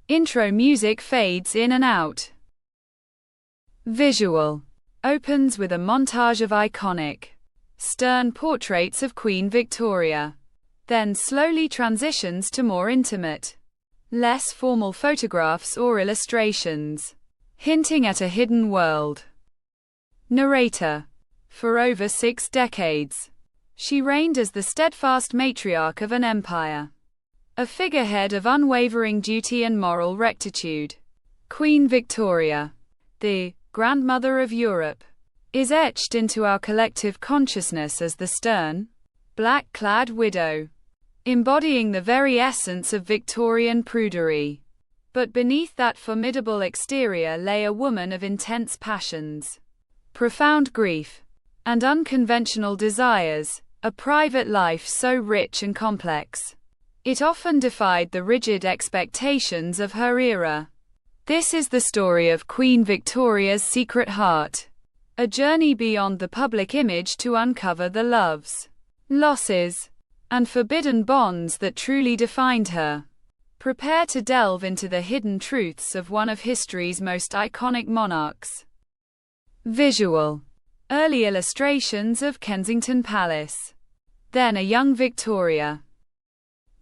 Intro music fades in and out. Visual. Opens with a montage of iconic, stern portraits of Queen Victoria. Then slowly transitions to more intimate, less formal photographs or illustrations, hinting at a hidden world. Narrator. For over 6 decades, she reigned as the steadfast matriarch of an empire, a figurehead of unwavering duty and moral rectitude. Queen Victoria, the grandmother of Europe, is etched into our collective consciousness as the stern, black-clad widow, embodying the very essence of Victorian prudery. But beneath that formidable exterior lay a woman of intense passions, profound grief, and unconventional desires, a private life so rich and complex, it often defied the rigid expectations of her era. This is the story of Queen Victoria's secret heart, a journey beyond the public image to uncover the loves, losses, and forbidden bonds that truly defined her. Prepare to delve into the hidden truths of one of history's most iconic monarchs. Visual. Early illustrations of Kensington Palace. Then a young Victoria.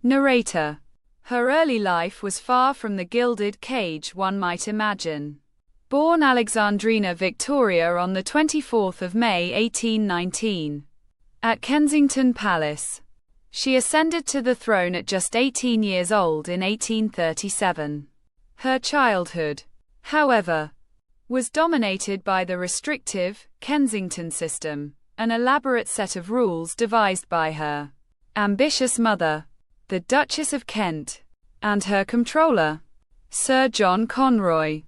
Narrator. Her early life was far from the gilded cage one might imagine. Born Alexandrina Victoria on the 24th of May 1819, at Kensington Palace, she ascended to the throne at just 18 years old in 1837. Her childhood, however, was dominated by the restrictive Kensington system, an elaborate set of rules devised by her ambitious mother, the Duchess of Kent, and her comptroller, Sir John Conroy.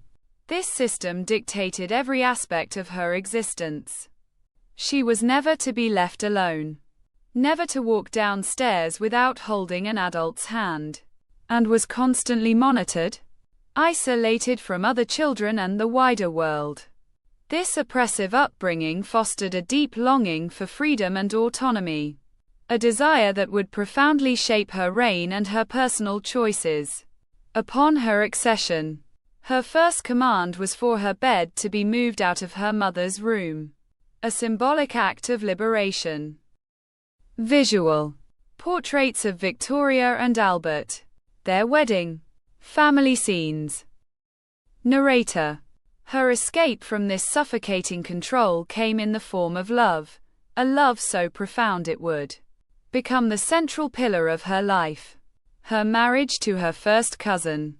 This system dictated every aspect of her existence. She was never to be left alone, never to walk downstairs without holding an adult's hand, and was constantly monitored, isolated from other children and the wider world. This oppressive upbringing fostered a deep longing for freedom and autonomy, a desire that would profoundly shape her reign and her personal choices. Upon her accession, her first command was for her bed to be moved out of her mother's room, a symbolic act of liberation. Visual. Portraits of Victoria and Albert, their wedding, family scenes. Narrator. Her escape from this suffocating control came in the form of love, a love so profound it would become the central pillar of her life. Her marriage to her first cousin,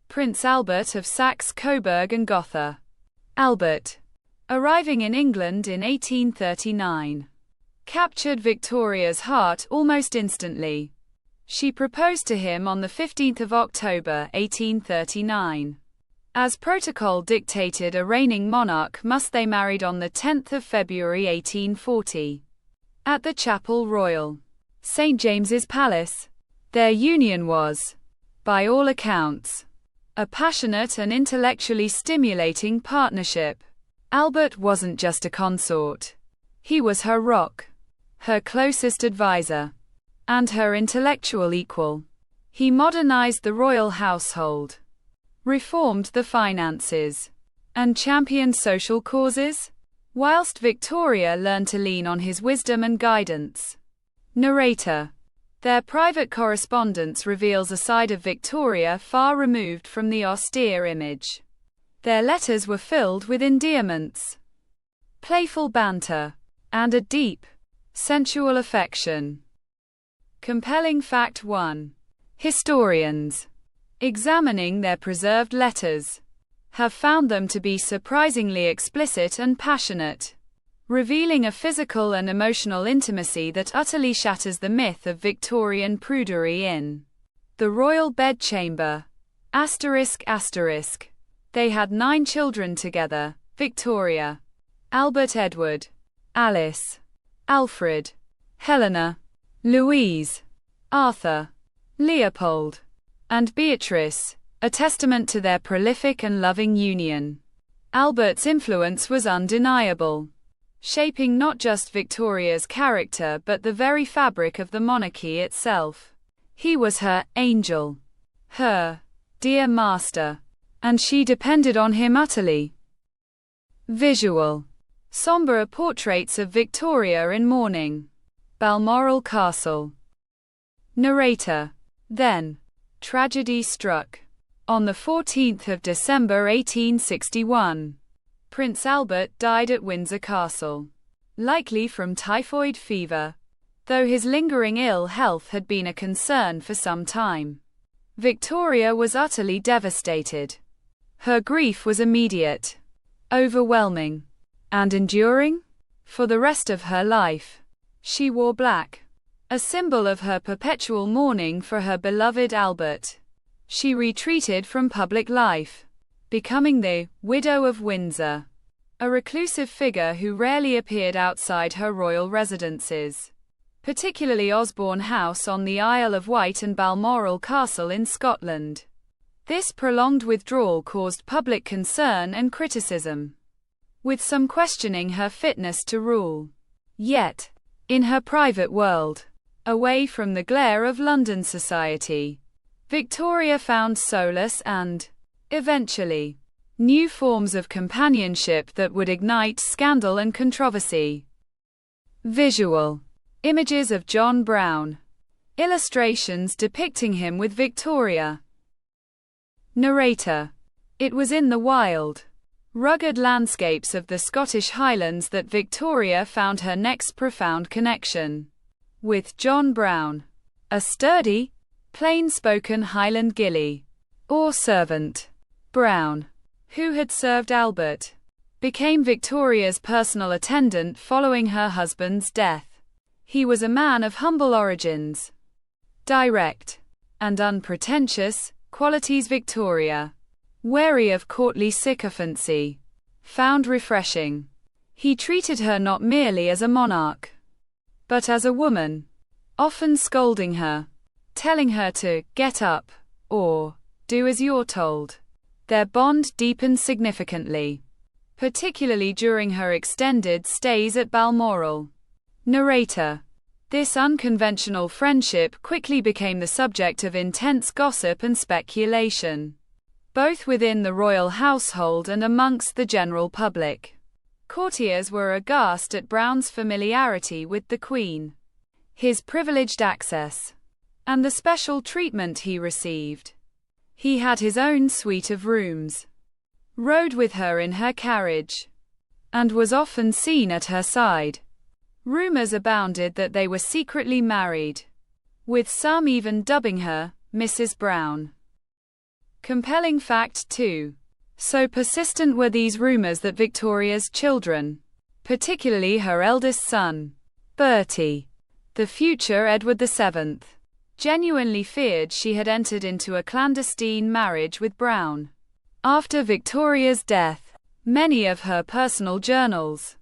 Prince Albert of Saxe-Coburg and Gotha. Albert, arriving in England in 1839, captured Victoria's heart almost instantly. She proposed to him on the 15th of October 1839. As protocol dictated, a reigning monarch must, they married on the 10th of February 1840. At the Chapel Royal, St. James's Palace. Their union was, by all accounts, a passionate and intellectually stimulating partnership. Albert wasn't just a consort. He was her rock, her closest advisor, and her intellectual equal. He modernized the royal household, reformed the finances, and championed social causes, whilst Victoria learned to lean on his wisdom and guidance. Narrator. Their private correspondence reveals a side of Victoria far removed from the austere image. Their letters were filled with endearments, playful banter, and a deep, sensual affection. Compelling fact 1. Historians, examining their preserved letters, have found them to be surprisingly explicit and passionate, revealing a physical and emotional intimacy that utterly shatters the myth of Victorian prudery in the royal bedchamber. ****. They had 9 children together: Victoria, Albert Edward, Alice, Alfred, Helena, Louise, Arthur, Leopold, and Beatrice, a testament to their prolific and loving union. Albert's influence was undeniable, shaping not just Victoria's character but the very fabric of the monarchy itself. He was her angel, her dear master. And she depended on him utterly. Visual. Sombre portraits of Victoria in mourning. Balmoral Castle. Narrator. Then, tragedy struck. On the 14th of December 1861, Prince Albert died at Windsor Castle, likely from typhoid fever, though his lingering ill health had been a concern for some time. Victoria was utterly devastated. Her grief was immediate, overwhelming, and enduring. For the rest of her life, she wore black, a symbol of her perpetual mourning for her beloved Albert. She retreated from public life, becoming the Widow of Windsor, a reclusive figure who rarely appeared outside her royal residences, particularly Osborne House on the Isle of Wight and Balmoral Castle in Scotland. This prolonged withdrawal caused public concern and criticism, with some questioning her fitness to rule. Yet, in her private world, away from the glare of London society, Victoria found solace and, eventually, new forms of companionship that would ignite scandal and controversy. Visual. Images of John Brown. Illustrations depicting him with Victoria. Narrator. It was in the wild, rugged landscapes of the Scottish Highlands that Victoria found her next profound connection with John Brown, a sturdy, plain-spoken Highland gillie, or servant. Brown, who had served Albert, became Victoria's personal attendant following her husband's death. He was a man of humble origins, direct and unpretentious, qualities Victoria, wary of courtly sycophancy, found refreshing. He treated her not merely as a monarch, but as a woman, often scolding her, telling her to get up, or do as you're told. Their bond deepened significantly, particularly during her extended stays at Balmoral. Narrator. This unconventional friendship quickly became the subject of intense gossip and speculation, both within the royal household and amongst the general public. Courtiers were aghast at Brown's familiarity with the Queen, his privileged access, and the special treatment he received. He had his own suite of rooms, rode with her in her carriage, and was often seen at her side. Rumors abounded that they were secretly married, with some even dubbing her Mrs. Brown. Compelling fact 2. So persistent were these rumors that Victoria's children, particularly her eldest son, Bertie, the future Edward VII, genuinely feared she had entered into a clandestine marriage with Brown. After Victoria's death, many of her personal journals,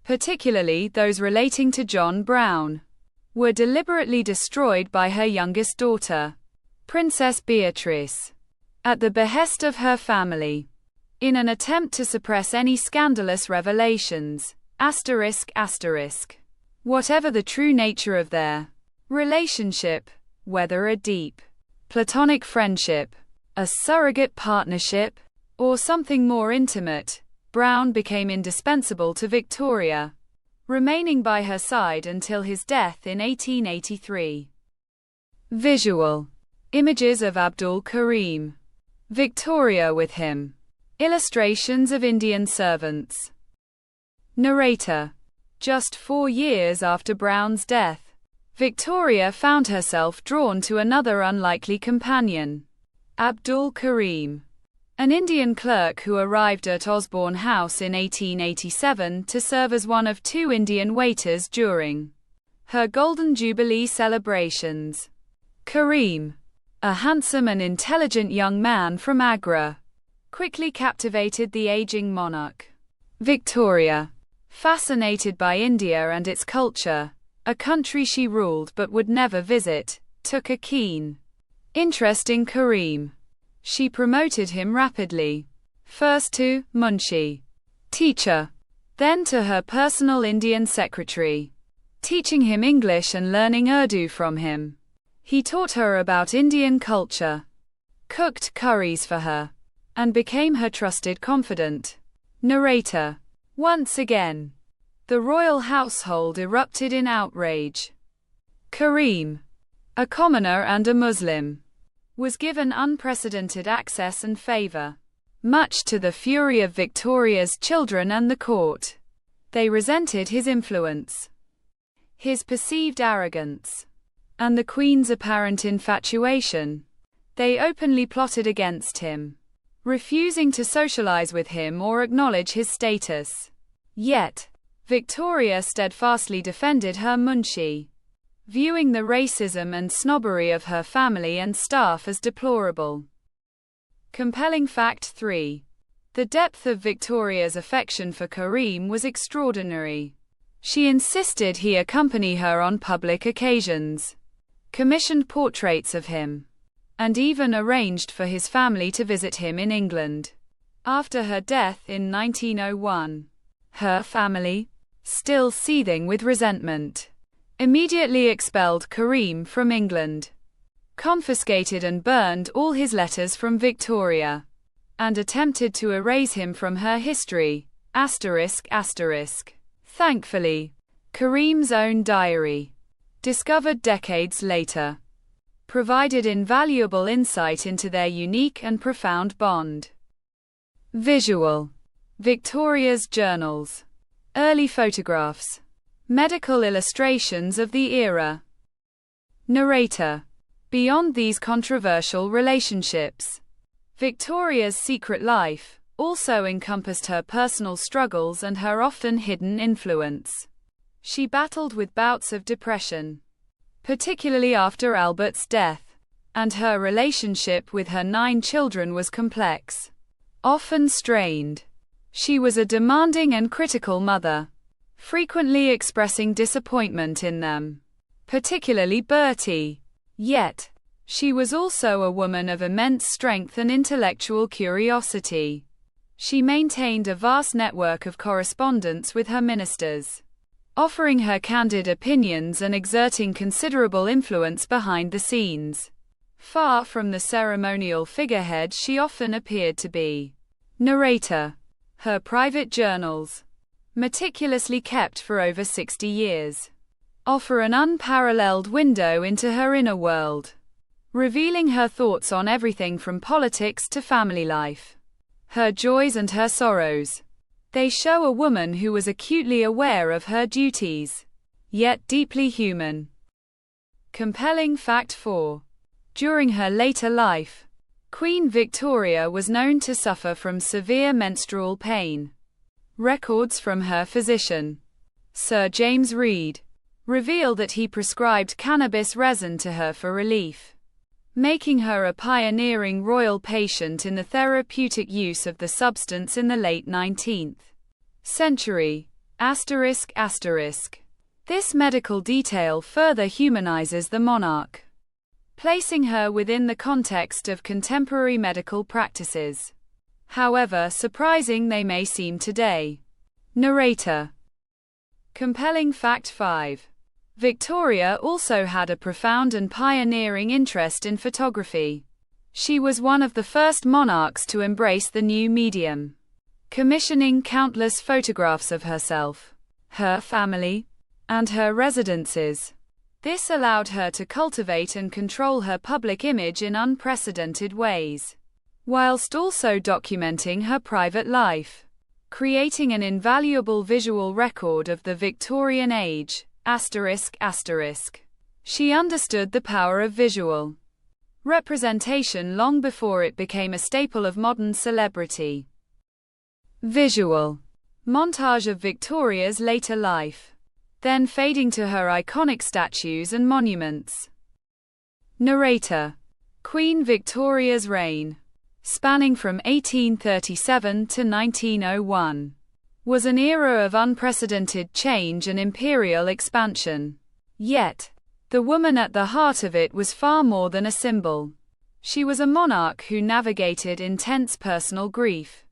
particularly those relating to John Brown, were deliberately destroyed by her youngest daughter, Princess Beatrice, at the behest of her family, in an attempt to suppress any scandalous revelations, ****. Whatever the true nature of their relationship, whether a deep, platonic friendship, a surrogate partnership, or something more intimate, Brown became indispensable to Victoria, remaining by her side until his death in 1883. Visual. Images of Abdul Karim. Victoria with him. Illustrations of Indian servants. Narrator. Just 4 years after Brown's death, Victoria found herself drawn to another unlikely companion, Abdul Karim, an Indian clerk who arrived at Osborne House in 1887 to serve as one of 2 Indian waiters during her Golden Jubilee celebrations. Karim, a handsome and intelligent young man from Agra, quickly captivated the aging monarch. Victoria, fascinated by India and its culture, a country she ruled but would never visit, took a keen interest in Karim. She promoted him rapidly, first to Munshi, teacher, then to her personal Indian secretary, teaching him English and learning Urdu from him. He taught her about Indian culture, cooked curries for her, and became her trusted confidant. Narrator. Once again, the royal household erupted in outrage. Karim, a commoner and a Muslim, was given unprecedented access and favor, much to the fury of Victoria's children and the court. They resented his influence, his perceived arrogance, and the Queen's apparent infatuation. They openly plotted against him, refusing to socialize with him or acknowledge his status. Yet, Victoria steadfastly defended her Monarchy, viewing the racism and snobbery of her family and staff as deplorable. Compelling fact 3. The depth of Victoria's affection for Karim was extraordinary. She insisted he accompany her on public occasions, commissioned portraits of him, and even arranged for his family to visit him in England. After her death in 1901, her family, still seething with resentment, immediately expelled Karim from England, confiscated and burned all his letters from Victoria, and attempted to erase him from her history. Thankfully, Karim's own diary, discovered decades later, provided invaluable insight into their unique and profound bond. Visual. Victoria's journals, early photographs, medical illustrations of the era. Narrator. Beyond these controversial relationships, Victoria's secret life also encompassed her personal struggles and her often hidden influence. She battled with bouts of depression, particularly after Albert's death, and her relationship with her 9 children was complex, often strained. She was a demanding and critical mother, frequently expressing disappointment in them, particularly Bertie. Yet, she was also a woman of immense strength and intellectual curiosity. She maintained a vast network of correspondence with her ministers, offering her candid opinions and exerting considerable influence behind the scenes. Far from the ceremonial figurehead she often appeared to be. Narrator. Her private journals, meticulously kept for over 60 years, offer an unparalleled window into her inner world, revealing her thoughts on everything from politics to family life, her joys and her sorrows. They show a woman who was acutely aware of her duties, yet deeply human. Compelling fact 4. During her later life, Queen Victoria was known to suffer from severe menstrual pain. Records from her physician, Sir James Reed, reveal that he prescribed cannabis resin to her for relief, making her a pioneering royal patient in the therapeutic use of the substance in the late 19th century. This medical detail further humanizes the monarch, placing her within the context of contemporary medical practices, however surprising they may seem today. Narrator. Compelling fact 5. Victoria also had a profound and pioneering interest in photography. She was one of the first monarchs to embrace the new medium, commissioning countless photographs of herself, her family, and her residences. This allowed her to cultivate and control her public image in unprecedented ways, whilst also documenting her private life, creating an invaluable visual record of the Victorian age. She understood the power of visual representation long before it became a staple of modern celebrity. Visual montage of Victoria's later life, then fading to her iconic statues and monuments. Narrator. Queen Victoria's reign, spanning from 1837 to 1901, was an era of unprecedented change and imperial expansion. Yet, the woman at the heart of it was far more than a symbol. She was a monarch who navigated intense personal grief,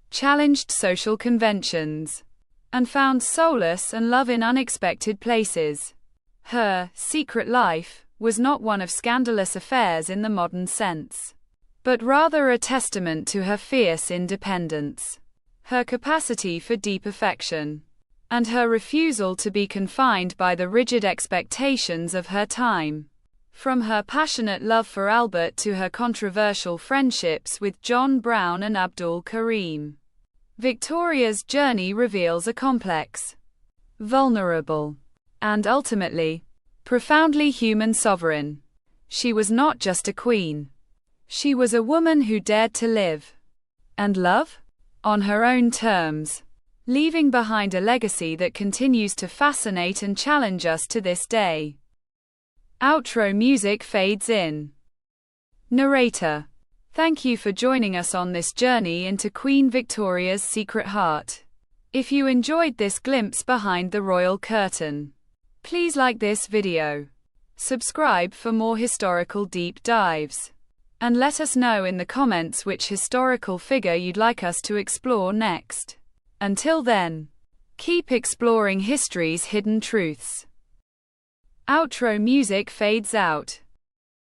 challenged social conventions, and found solace and love in unexpected places. Her secret life was not one of scandalous affairs in the modern sense, but rather a testament to her fierce independence, her capacity for deep affection, and her refusal to be confined by the rigid expectations of her time. From her passionate love for Albert to her controversial friendships with John Brown and Abdul Karim, Victoria's journey reveals a complex, vulnerable, and ultimately, profoundly human sovereign. She was not just a queen. She was a woman who dared to live and love on her own terms, leaving behind a legacy that continues to fascinate and challenge us to this day. Outro music fades in. Narrator: thank you for joining us on this journey into Queen Victoria's secret heart. If you enjoyed this glimpse behind the royal curtain, please like this video, subscribe for more historical deep dives, and let us know in the comments which historical figure you'd like us to explore next. Until then, keep exploring history's hidden truths. Outro music fades out.